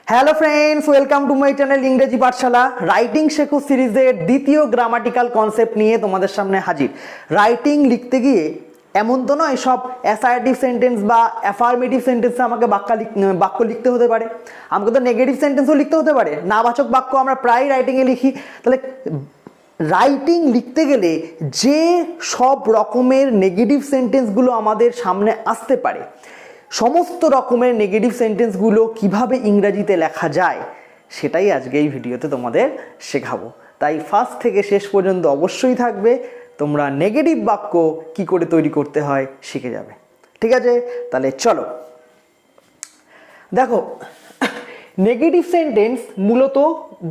Hello friends, welcome to my channel ইংরেজি পাঠশালা। Writing শেখো সিরিজের দ্বিতীয় গ্রামাটিক্যাল কনসেপ্ট নিয়ে তোমাদের সামনে হাজির। রাইটিং লিখতে গিয়ে এমন তো নয় সব অ্যাসার্টিভ সেন্টেন্স বা অ্যাফার্মেটিভ সেন্টেন্সে আমাকে বাক্য লিখতে হতে পারে, আমাকে তো নেগেটিভ সেন্টেন্সও লিখতে হতে পারে। নাবাচক বাক্য আমরা প্রায় রাইটিংয়ে লিখি। তাহলে রাইটিং লিখতে গেলে যে সব রকমের নেগেটিভ সেন্টেন্সগুলো আমাদের সামনে আসতে পারে, সমস্ত রকমের নেগেটিভ সেন্টেন্সগুলো কিভাবে ইংরাজিতে লেখা যায় সেটাই আজকে এই ভিডিওতে তোমাদের শেখাবো। তাই ফার্স্ট থেকে শেষ পর্যন্ত অবশ্যই থাকবে, তোমরা নেগেটিভ বাক্য কি করে তৈরি করতে হয় শিখে যাবে। ঠিক আছে, তাহলে চলো দেখো। নেগেটিভ সেন্টেন্স মূলত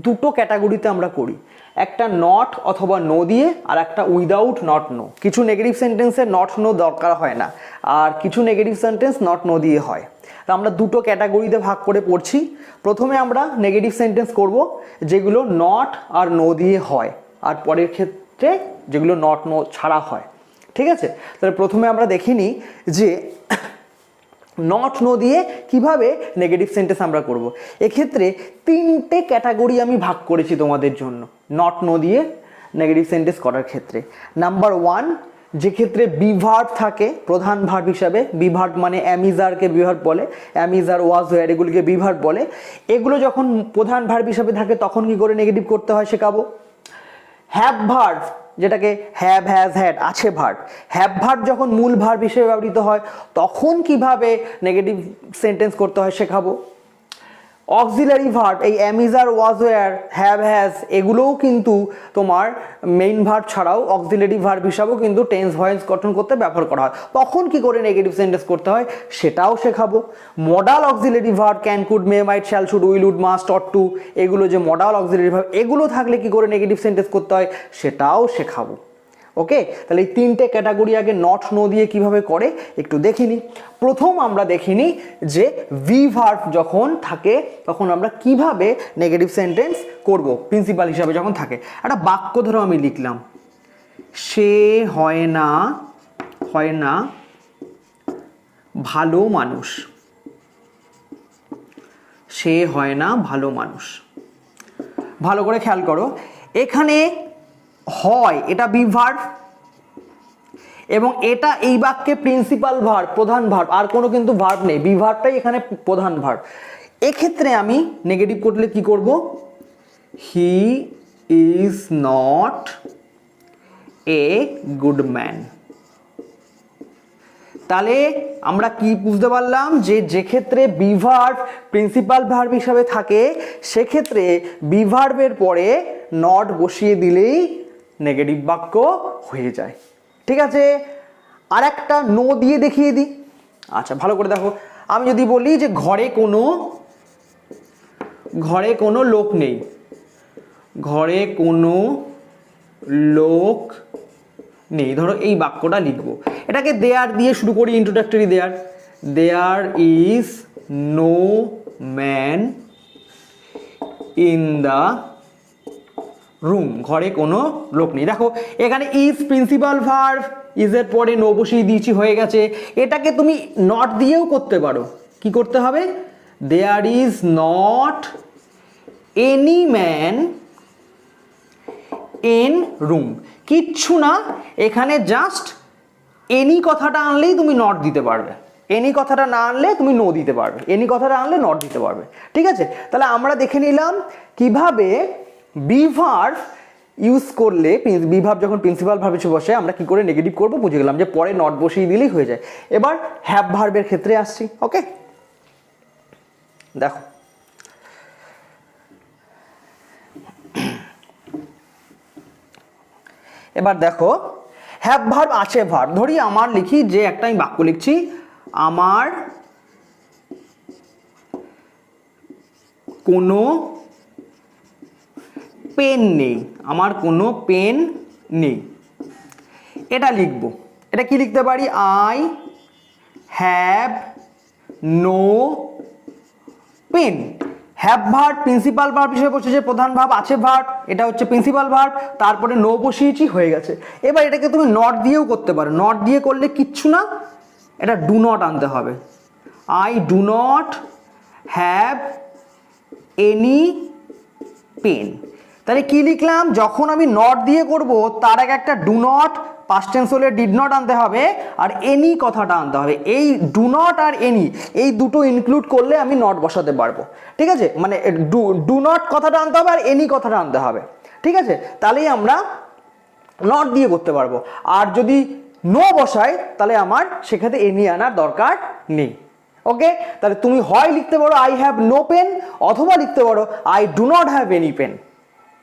দুটো ক্যাটাগরিতে আমরা করি, একটা নট অথবা নো দিয়ে আর একটা উইদাউট নট নো। কিছু নেগেটিভ সেন্টেন্সে নট নো দরকার হয় না, আর কিছু নেগেটিভ সেন্টেন্স নট নো দিয়ে হয়। তো আমরা দুটো ক্যাটাগরিতে ভাগ করে পড়ছি। প্রথমে আমরা নেগেটিভ সেন্টেন্স করব যেগুলো নট আর নো দিয়ে হয়, আর পরের ক্ষেত্রে যেগুলো নট নো ছাড়া হয়। ঠিক আছে, তাহলে প্রথমে আমরা দেখিনি যে নট নো দিয়ে কিভাবে নেগেটিভ সেন্টেন্স আমরা করব। এক্ষেত্রে তিনটে ক্যাটাগরি আমি ভাগ করেছি তোমাদের জন্য নট নো দিয়ে নেগেটিভ সেন্টেন্স করার ক্ষেত্রে। নাম্বার ওয়ান, যে ক্ষেত্রে বিভার্ব থাকে প্রধান ভার্ব হিসাবে। বিভার্ব মানে অ্যামিজারকে বিভার্ব বলে, অ্যামিজার, ওয়াজ, ওয়ার এগুলিকে বিভার্ব বলে। এগুলো যখন প্রধান ভার্ব হিসাবে থাকে তখন কি করে নেগেটিভ করতে হয় শেখাবো। হ্যাভ ভার্ব, যেটাকে হ্যাভ, হ্যাজ, হ্যাড আছে ভার্ব, হ্যাভ ভার্ব যখন মূল ভার্ব হিসেবে ব্যবহৃত হয় তখন কিভাবে নেগেটিভ সেন্টেন্স করতে হয় শেখাবো। অক্সিলারি ভার্ব, এই am is are, was, were, have, has এগুলোও কিন্তু তোমার মেইন ভার্ব ছাড়াও অক্সিলারি ভার্ব হিসাবেও কিন্তু টেন্স ভয়েস গঠন করতে ব্যবহার করা হয়। তখন কি করে নেগেটিভ সেন্টেন্স করতে হয় সেটাও শেখাবো। Modal auxiliary verb can, could, may, might, shall, should, will, would, must, ought to, এগুলো যে মডাল অক্সিলারি ভার্ব এগুলো থাকলে কি করে নেগেটিভ সেন্টেন্স করতে হয় সেটাও শেখাবো। ওকে, তাহলে এই তিনটে ক্যাটাগরি আগে নট নো দিয়ে কিভাবে করে একটু দেখিনি। প্রথম আমরা দেখিনি যে ভি ভার্ব যখন থাকে তখন আমরা কিভাবে নেগেটিভ সেন্টেন্স করব। প্রিন্সিপাল হিসাবে যখন থাকে, একটা বাক্য ধরো আমি লিখলাম, সে হয় না ভালো মানুষ। সে হয় না ভালো মানুষ। ভালো করে খেয়াল করো, এখানে হয় এটা বি ভার্ব এবং এটা এই বাক্যে প্রিন্সিপাল ভার্ব, প্রধান ভার্ব, আর কোনো কিন্তু ভার্ব নেই, বি ভার্বটাই এখানে প্রধান ভার্ব। এক্ষেত্রে আমি নেগেটিভ করলে কি করব, হি is not a good man. তাহলে আমরা কি বুঝতে পারলাম যে ক্ষেত্রে বি ভার্ব প্রিন্সিপাল ভার্ব হিসাবে থাকে সেক্ষেত্রে বি ভার্বের পরে নট বসিয়ে দিলেই নেগেটিভ বাক্য হয়ে যায়। ঠিক আছে, আর একটা নো দিয়ে দেখিয়ে দিই। আচ্ছা, ভালো করে দেখো, আমি যদি বলি যে ঘরে কোনো লোক নেই, ঘরে কোনো লোক নেই, ধরো এই বাক্যটা লিখবো। এটাকে দেয়ার দিয়ে শুরু করি, introductory there is no man in the room. ঘরে কোনো লোক নেই। দেখো এখানে ইজ প্রিন্সিপাল ভার্ব, ইজের পরে নো বসিয়ে দিয়েছি, হয়ে গেছে। এটাকে তুমি নট দিয়েও করতে পারো। কি করতে হবে, there is not any man in room. কিচ্ছু না, এখানে জাস্ট এনি কথাটা আনলেই তুমি নট দিতে পারবে, এনি কথাটা না আনলে তুমি নো দিতে পারবে, এনি কথাটা আনলে নট দিতে পারবে। ঠিক আছে, তাহলে আমরা দেখে নিলাম কিভাবে বি ভার্ব ইউজ করলে, বি ভার্ব যখন প্রিন্সিপাল ভার্ব হিসেবে বসে আমরা কি করে নেগেটিভ করবো বুঝে গেলাম, যে পরে নট বসিয়ে দিলেই হয়ে যায়। এবার হ্যাভ ভার্বের ক্ষেত্রে আসছি। ওকে, দেখো এবার দেখো হ্যাভ ভার্ব আছে ভার্ব, ধরি আমার লিখি যে একটা আমি বাক্য লিখছি, আমার কোনো পেন নেই, আমার কোনো পেন নেই। এটা লিখবো, এটা কি লিখতে পারি, I have no pen. Have verb principal verb হিসেবে বসেছে, প্রধান ভার্ব আছে ভার্ব, এটা হচ্ছে প্রিন্সিপাল ভার্ব, তারপরে নো বসিয়েছি, হয়ে গেছে। এবার এটাকে তুমি নট দিয়েও করতে পারো, নট দিয়ে করলে কিচ্ছু না, এটা ডু নট আনতে হবে। I do not have any pen. তাহলে কি লিখলাম, যখন আমি নট দিয়ে করব তার আগে একটা ডু নট, পাস্ট টেন্স হলে ডিড নট আনতে হবে, আর এনি কথাটা আনতে হবে। এই ডু নট আর এনি এই দুটো ইনক্লুড করলে আমি নট বসাতে পারবো, ঠিক আছে? মানে ডু নট কথাটা আনতে হবে আর এনি কথাটা আনতে হবে, ঠিক আছে? তাহলেই আমরা নট দিয়ে করতে পারবো। আর যদি নো বসাই তাহলে আমার সেক্ষেত্রে এনি আনার দরকার নেই। ওকে, তাহলে তুমি হয় লিখতে পারো আই হ্যাভ নো পেন, অথবা লিখতে পারো I do not have any pen.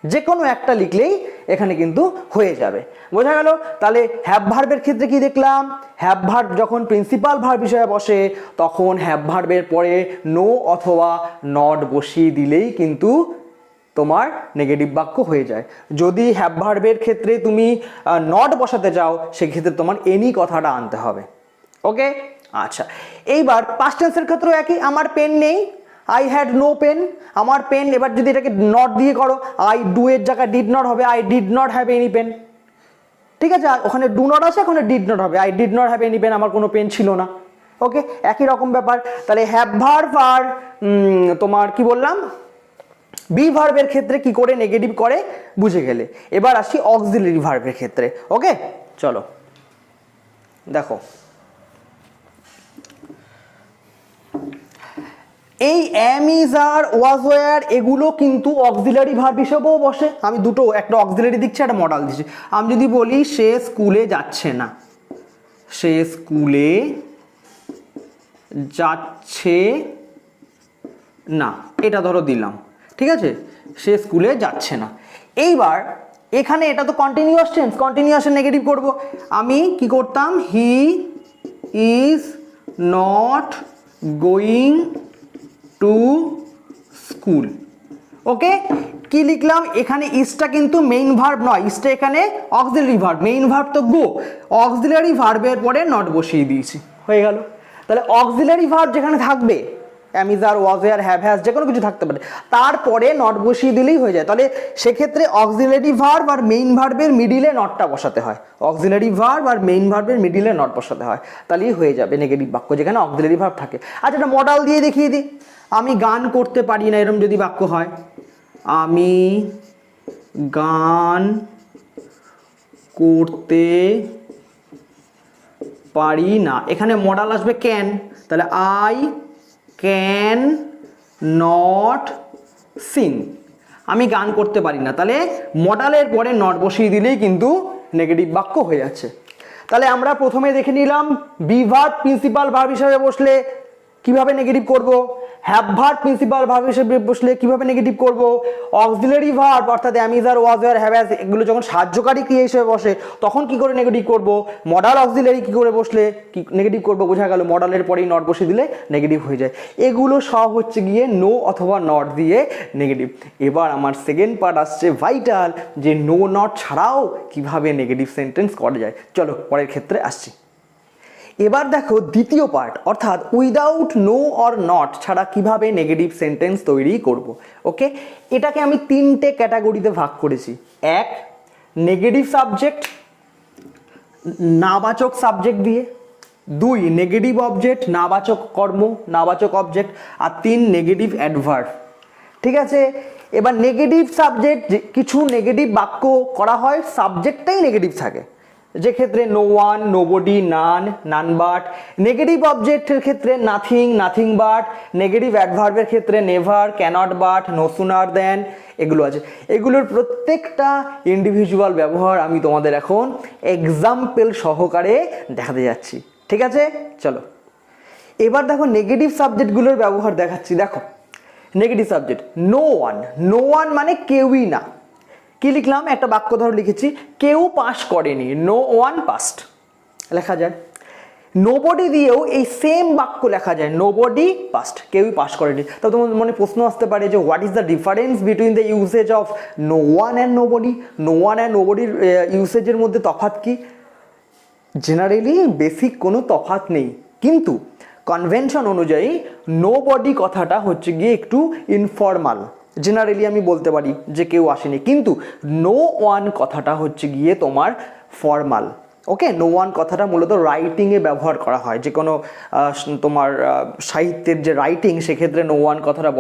যে কোনো একটা লিখলেই এখানে কিন্তু হয়ে যাবে। বোঝা গেল? তাহলে হ্যাভ ভার্বের ক্ষেত্রে কি দেখলাম, হ্যাভ ভার্ব যখন প্রিন্সিপাল ভার্ব হিসেবে বসে তখন হ্যাভ ভার্বের পরে নো অথবা নট বসিয়ে দিলেই কিন্তু তোমার নেগেটিভ বাক্য হয়ে যায়। যদি হ্যাভ ভার্বের ক্ষেত্রে তুমি নট বসাতে চাও সেক্ষেত্রে তোমার এনি কথাটা আনতে হবে। ওকে, আচ্ছা, এইবার পাস্ট টেন্সের ক্ষেত্রেও একই, আমার পেন নেই, আই হ্যাড নো পেন, আমার পেন। এবার যদি এটাকে নট দিয়ে করো, আই ডু এর জায়গায় ডিড নট হবে, I did not have any pen, ঠিক আছে? ওখানে ডু নট আছে, ওখানে ডিড নট হবে, I did not have any pen, আমার কোনো পেন ছিল না। ওকে, একই রকম ব্যাপার। তাহলে হ্যাভ ভার্ব আর তোমার কি বললাম বি ভার্বের ক্ষেত্রে কি করে নেগেটিভ করে বুঝে গেলে। এবার আসি অক্সিলারি ভার্বের ক্ষেত্রে। ওকে, চলো দেখো, এই am, is, are, was, were এগুলো কিন্তু অক্সিলারি ভার্ব হিসেবেও বসে। আমি দুটো, একটা অক্সিলারি দিচ্ছি, একটা মডাল দিচ্ছি। আমি যদি বলি সে স্কুলে যাচ্ছে না, সে স্কুলে যাচ্ছে না, এটা ধরো দিলাম, ঠিক আছে? সে স্কুলে যাচ্ছে না। এইবার এখানে এটা তো কন্টিনিউয়াস টেন্স, কন্টিনিউয়াসের নেগেটিভ করব। আমি কি করতাম, he is not going to school. Okay, কি লিখলাম এখানে, ইজটা কিন্তু মেইন ভার্ব নয়, ইজটা এখানে অক্সিলারি ভার্ব। মেইন ভার্ব তো গো, অক্সিলারি ভার্বের পরে নট বসিয়ে দিয়েছি, হয়ে গেল। তাহলে অক্সিলারি ভার্ব যেখানে থাকবে, am, is, are, was, were, have, has যে কোনো কিছু থাকতে পারে, তারপরে নট বসিয়ে দিলেই হয়ে যায়। তাহলে সেক্ষেত্রে অক্সিলারি ভার্ব আর মেইন ভার্বের মিডিলে নটটা বসাতে হয়, অক্সিলারি ভার্ব আর মেইন ভার্বের মিডিলে নট বসাতে হয়, তাহলেই হয়ে যাবে নেগেটিভ বাক্য যেখানে অক্সিলারি ভার্ব থাকে। আচ্ছা, এটা মডাল দিয়ে দেখিয়ে দিই। আমি গান করতে পারি না, এরকম যদি বাক্য হয়, আমি গান করতে পারি না, এখানে মডাল আসবে ক্যান। তাহলে আই ক্যান নট সিং, আমি গান করতে পারি না, তাহলে মডালের পরে নট বসিয়ে দিলেই কিন্তু নেগেটিভ বাক্য হয়ে যাচ্ছে। তাহলে আমরা প্রথমে দেখে নিলাম বি ভার্ব প্রিন্সিপাল ভার্ব হিসেবে বসলে কিভাবে নেগেটিভ করব, হ্যাভ ভার্ব প্রিন্সিপাল ভার্ব হিসেবে বসলে কিভাবে নেগেটিভ করব, অক্সিলারি ভার্ব অর্থাৎ am, is, are, was, were, have, has এগুলো যখন সাহায্যকারী ক্রিয়া হিসেবে বসে তখন কি করে নেগেটিভ করব, মডাল অক্সিলারি কি করে বসলে কি নেগেটিভ করব। বোঝা গেল, মডালের পরেই নট বসিয়ে দিলে নেগেটিভ হয়ে যায়। এগুলো সব হচ্ছে গিয়ে নো অথবা নট দিয়ে নেগেটিভ। এবার আমার সেকেন্ড পার্ট আসছে ভাইটাল, যে নো নট ছাড়াও কিভাবে নেগেটিভ সেন্টেন্স করা যায়। চলো পরের ক্ষেত্রে আসছি। এবার দেখো দ্বিতীয় পার্ট, অর্থাৎ উইদাউট নো অর নট ছাড়া কিভাবে নেগেটিভ সেন্টেন্স তৈরি করব। ওকে, এটাকে আমি তিনটে ক্যাটাগরিতে ভাগ করেছি। এক, নেগেটিভ সাবজেক্ট নাবাচক সাবজেক্ট দিয়ে, দুই, নেগেটিভ অবজেক্ট নাবাচক কর্ম নাবাচক অবজেক্ট, আর তিন, নেগেটিভ অ্যাডভার্ব। ঠিক আছে, এবার নেগেটিভ সাবজেক্ট, কিছু নেগেটিভ বাক্য করা হয় সাবজেক্টটাই নেগেটিভ থাকে, যে ক্ষেত্রে no one, nobody, none, none but. Negative অবজেক্টের ক্ষেত্রে নাথিং, নাথিং বাট। নেগেটিভ অ্যাডভার্বের ক্ষেত্রে never, cannot but, no sooner than, এগুলো আছে। এগুলোর প্রত্যেকটা ইন্ডিভিজুয়াল ব্যবহার আমি তোমাদের এখন এক্সাম্পল সহকারে দেখাতে যাচ্ছি। ঠিক আছে, চলো এবার দেখো নেগেটিভ সাবজেক্টগুলোর ব্যবহার দেখাচ্ছি। দেখো negative subject no one, no one মানে কেউই না। কি লিখলাম, একটা বাক্য ধরো লিখেছি, কেউ পাস করেনি, নো ওয়ান পাস্ট লেখা যায়। নোবডি দিয়েও এই সেম বাক্য লেখা যায়, নোবডি পাস্ট, কেউই পাস করেনি। তো তোমার মনে প্রশ্ন আসতে পারে যে what is the difference between the usage of no one and nobody. No one and নোবডির ইউসেজের মধ্যে তফাৎ কি? জেনারেলি বেসিক কোনো তফাৎ নেই, কিন্তু কনভেনশন অনুযায়ী নোবডি কথাটা হচ্ছে গিয়ে একটু ইনফর্মাল। জেনারেলি আমি বলতে পারি যে কেউ আসেনি, কিন্তু নো ওয়ান কথাটা হচ্ছে গিয়ে তোমার ফর্মাল। ওকে, নো ওয়ান কথাটা মূলত রাইটিংয়ে ব্যবহার করা হয়, যে কোনো তোমার সাহিত্যের যে রাইটিং সেক্ষেত্রে নো ওয়ান কথাটা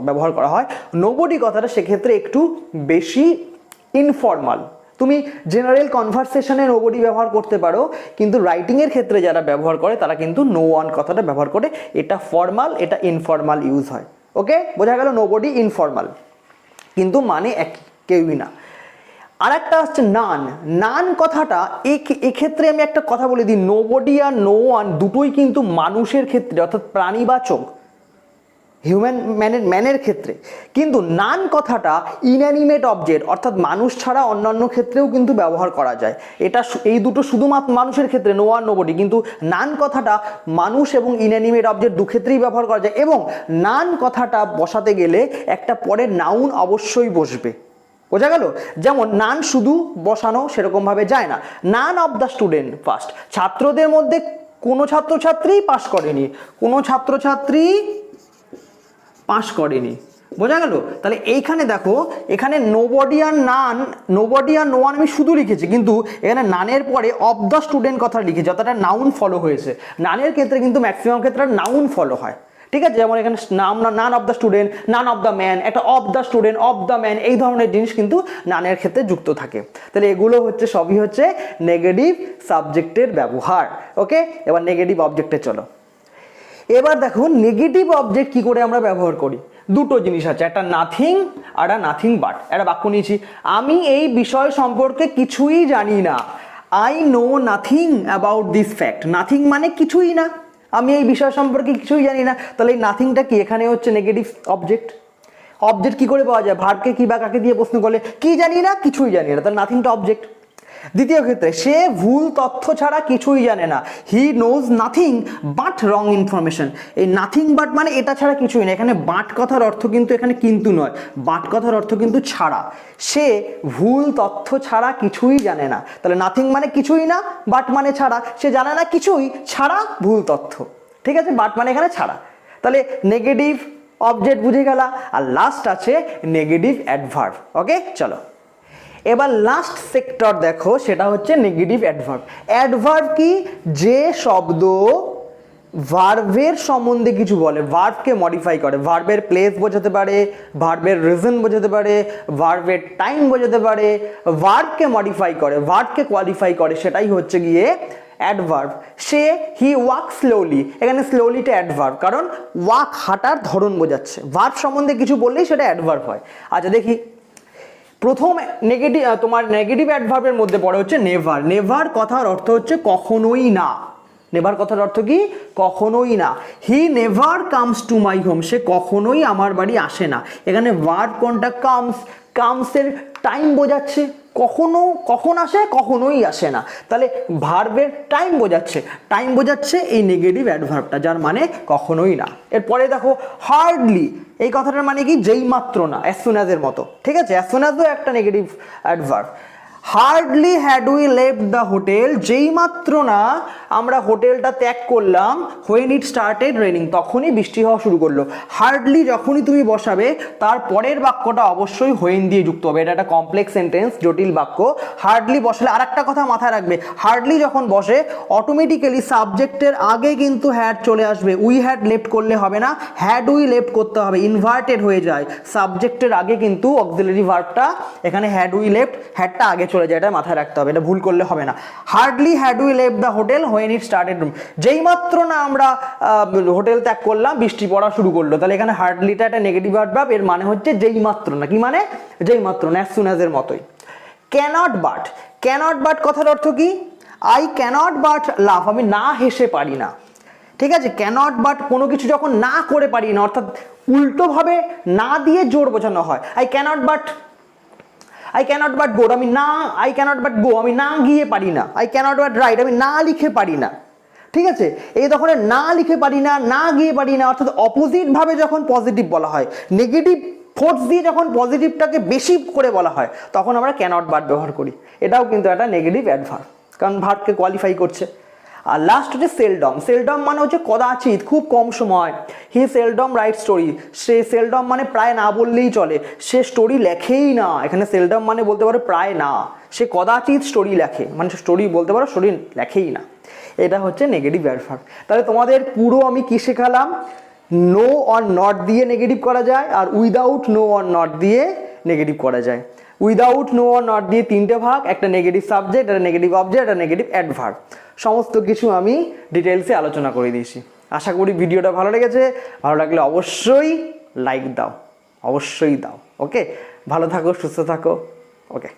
ব্যবহার করা হয়। নোবডি কথাটা সেক্ষেত্রে একটু বেশি ইনফর্মাল। তুমি জেনারেল কনভারসেশনে নোবডি ব্যবহার করতে পারো, কিন্তু রাইটিংয়ের ক্ষেত্রে যারা ব্যবহার করে তারা কিন্তু নো ওয়ান কথাটা ব্যবহার করে। এটা ফর্মাল, এটা ইনফর্মাল ইউজ হয়। ওকে, বোঝা গেল? নোবডি ইনফর্মাল, কিন্তু মানে এক কেউই না। আর একটা হচ্ছে নান। নান কথাটা এক্ষেত্রে আমি একটা কথা বলে দিই, নোবডি আর নো ওয়ান দুটোই কিন্তু মানুষের ক্ষেত্রে অর্থাৎ প্রাণীবাচক, হিউম্যান ম্যানের ক্ষেত্রে। কিন্তু নান কথাটা ইনঅ্যানিমেট অবজেক্ট অর্থাৎ মানুষ ছাড়া অন্যান্য ক্ষেত্রেও কিন্তু ব্যবহার করা যায়। এটা এই দুটো শুধুমাত্র মানুষের ক্ষেত্রে, নো ওয়ান নোবডি, কিন্তু নান কথাটা মানুষ এবং ইনঅ্যানিমেট অবজেক্ট দু ক্ষেত্রেই ব্যবহার করা যায়। এবং নান কথাটা বসাতে গেলে একটা পরে নাউন অবশ্যই বসবে। বোঝা গেল? যেমন নান শুধু বসানো সেরকমভাবে যায় না। নান অফ দ্য স্টুডেন্ট ফার্স্ট, ছাত্রদের মধ্যে কোনো ছাত্রছাত্রী পাশ করেনি, কোনো ছাত্রছাত্রী পাশ করেনি। বোঝা গেল? তাহলে এইখানে দেখো, এখানে নোবডি আর নান, নোবডি আর নো ওয়ান আমি শুধু লিখেছি, কিন্তু এখানে নানের পরে অফ দ্য স্টুডেন্ট কথা লিখেছি, অর্থাৎ নাউন ফলো হয়েছে। নানের ক্ষেত্রে কিন্তু ম্যাক্সিমাম ক্ষেত্রে নাউন ফলো হয়, ঠিক আছে? যেমন এখানে none of the student, none of the man, একটা of the student, of the man, এই ধরনের জিনিস কিন্তু নানের ক্ষেত্রে যুক্ত থাকে। তাহলে এগুলো হচ্ছে সবই হচ্ছে নেগেটিভ সাবজেক্টের ব্যবহার। ওকে, এবার নেগেটিভ অবজেক্টে চলো। এবার দেখো নেগেটিভ অবজেক্ট কি করে আমরা ব্যবহার করি। দুটো জিনিস আছে, একটা নাথিং আর একটা নাথিং বাট। একটা বাক্য নিয়েছি, আমি এই বিষয় সম্পর্কে কিছুই জানি না। I know nothing about this fact. Nothing মানে কিছুই না, আমি এই বিষয় সম্পর্কে কিছুই জানি না। তাহলে এই নাথিংটা কি? এখানে হচ্ছে নেগেটিভ অবজেক্ট। অবজেক্ট কি করে পাওয়া যায়? ভার্বকে কি বা কাকে দিয়ে প্রশ্ন করলে কি জানি না, কিছুই জানি না, তাহলে নাথিংটা অবজেক্ট। দ্বিতীয় ক্ষেত্রে, সে ভুল তথ্য ছাড়া কিছুই জানে না। He knows nothing but wrong information. এই নাথিং বাট মানে এটা ছাড়া কিছুই না। এখানে বাট কথার অর্থ কিন্তু এখানে কিন্তু নয়, বাট কথার অর্থ কিন্তু ছাড়া। সে ভুল তথ্য ছাড়া কিছুই জানে না। তাহলে নাথিং মানে কিছুই না, বাট মানে ছাড়া। সে জানে না কিছুই ছাড়া ভুল তথ্য, ঠিক আছে? বাট মানে এখানে ছাড়া। তাহলে নেগেটিভ অবজেক্ট বুঝে গেলা। আর লাস্ট আছে নেগেটিভ অ্যাডভার্ব। ওকে, চলো এবার লাস্ট সেক্টর দেখো, সেটা হচ্ছে নেগেটিভ অ্যাডভার্ব। অ্যাডভার্ব কি? যে শব্দ ভার্বের সম্বন্ধে কিছু বলে, ভার্বকে মডিফাই করে। ভার্বের প্লেস বোঝাতে পারে, ভার্বের রিজন বোঝাতে পারে, ভার্বের টাইম বোঝাতে পারে, ভার্বকে মডিফাই করে, ভার্বকে কোয়ালিফাই করে, সেটাই হচ্ছে গিয়ে অ্যাডভার্ব। সে হি ওয়াক স্লোলি, এখানে স্লোলিটা অ্যাডভার্ব, কারণ ওয়াক হাঁটার ধরন বোঝাচ্ছে। ভার্ব সম্বন্ধে কিছু বললেই সেটা অ্যাডভার্ব হয়। আচ্ছা দেখি, প্রথম নেগেটিভ তোমার নেগেটিভ অ্যাডভার্বের মধ্যে পড়ে হচ্ছে নেভার। নেভার কথার অর্থ হচ্ছে কখনোই না। নেভার কথার অর্থ কি? কখনোই না। He never comes to my home, সে কখনোই আমার বাড়ি আসে না। এখানে ভার্ব কোনটা? কামস। কামসের টাইম বোঝাচ্ছে, কখনো কখন আসে, কখনোই আসে না। তাহলে ভার্বের টাইম বোঝাচ্ছে, টাইম বোঝাচ্ছে এই নেগেটিভ অ্যাডভার্বটা, যার মানে কখনোই না। এরপরে দেখো হার্ডলি, এই কথাটার মানে কি? যেই মাত্র না, অ্যাজ সুন অ্যাজ এর মতো, ঠিক আছে? অ্যাজ সুন অ্যাজও একটা negative adverb. Hardly had we left the hotel, যেই মাত্র না আমরা হোটেলটা ত্যাগ করলাম, হোয়েন ইট স্টার্টেড রেনিং, তখনই বৃষ্টি হওয়া শুরু করলো। হার্ডলি যখনই তুমি বসাবে, তার পরের বাক্যটা অবশ্যই হোয়েন দিয়ে যুক্ত হবে। এটা একটা কমপ্লেক্স সেন্টেন্স, জটিল বাক্য। হার্ডলি বসলে আর একটা কথা মাথায় রাখবে, হার্ডলি যখন বসে অটোমেটিক্যালি সাবজেক্টের আগে কিন্তু হ্যাড চলে আসবে। উই হ্যাড লেফট করলে হবে না, হ্যাড উই লেফট করতে হবে, ইনভার্টেড হয়ে যায়। সাবজেক্টের আগে কিন্তু অক্সিলারি ভার্বটা, এখানে হ্যাড উই লেফট, হ্যাডটা আগে চলে যায়, এটা মাথায় রাখতে হবে, এটা ভুল করলে হবে না। Hardly had we left the hotel when it started, যেই মাত্র না আমরা হোটেল ত্যাগ করলাম বৃষ্টি পড়া শুরু করলো। তাহলে এখানে হার্ডলিটা একটা নেগেটিভ অ্যাডভার্ব, এর মানে হচ্ছে যেই মাত্র না। কি মানে? যেই মাত্র না, অ্যাজ সুন অ্যাজ এর মতোই। ক্যানট বাট, ক্যানট বাট কথার অর্থ কি? আই ক্যানট বাট লাভ, আমি না হেসে পারি না, ঠিক আছে? ক্যানট বাট কোনো কিছু যখন না করে পারি না, অর্থাৎ উল্টোভাবে না দিয়ে জোর বোঝানো হয়। আই ক্যানট বাট গো, আমি না, আই ক্যানট বাট গো, আমি না গিয়ে পারি না। আই ক্যানট বাট রাইট, আমি না লিখে পারি না, ঠিক আছে? এই তখন না লিখে পারি না, না গিয়ে পারি না, অর্থাৎ অপোজিট ভাবে যখন পজিটিভ বলা হয়, নেগেটিভ ফোর্স দিয়ে যখন পজিটিভটাকে বেশি করে বলা হয়, তখন আমরা ক্যানট বাট ব্যবহার করি। এটাও কিন্তু একটা নেগেটিভ অ্যাডভার্ব, কারণ ভার্বকে কোয়ালিফাই করছে। আর লাস্ট হচ্ছে সেলডম। সেলডম মানে হচ্ছে কদাচিৎ, খুব কম সময়। হি সেলডম রাইট স্টোরি, সে সেলডম মানে প্রায় না বললেই চলে, সে স্টোরি লেখেই না। এখানে সেলডম মানে বলতে পারো প্রায় না, সে কদাচিৎ স্টোরি লেখে, মানে স্টোরি বলতে পারো স্টোরি লেখেই না। এটা হচ্ছে নেগেটিভ অ্যাডভার্ব। তাহলে তোমাদের পুরো আমি কি শেখালাম, নো অর নট দিয়ে নেগেটিভ করা যায়, আর উইদাউট নো অর নট দিয়ে নেগেটিভ করা যায়। উইদাউট নো অর নট দিয়ে তিনটে ভাগ, একটা নেগেটিভ সাবজেক্ট, একটা নেগেটিভ অবজেক্ট, একটা নেগেটিভ অ্যাডভার্ব। সমস্ত কিছু আমি ডিটেলসে আলোচনা করে দিয়েছি। আশা করি ভিডিওটা ভালো লেগেছে। ভালো লাগলে অবশ্যই লাইক দাও, অবশ্যই দাও। ওকে, ভালো থাকো, সুস্থ থাকো। ওকে।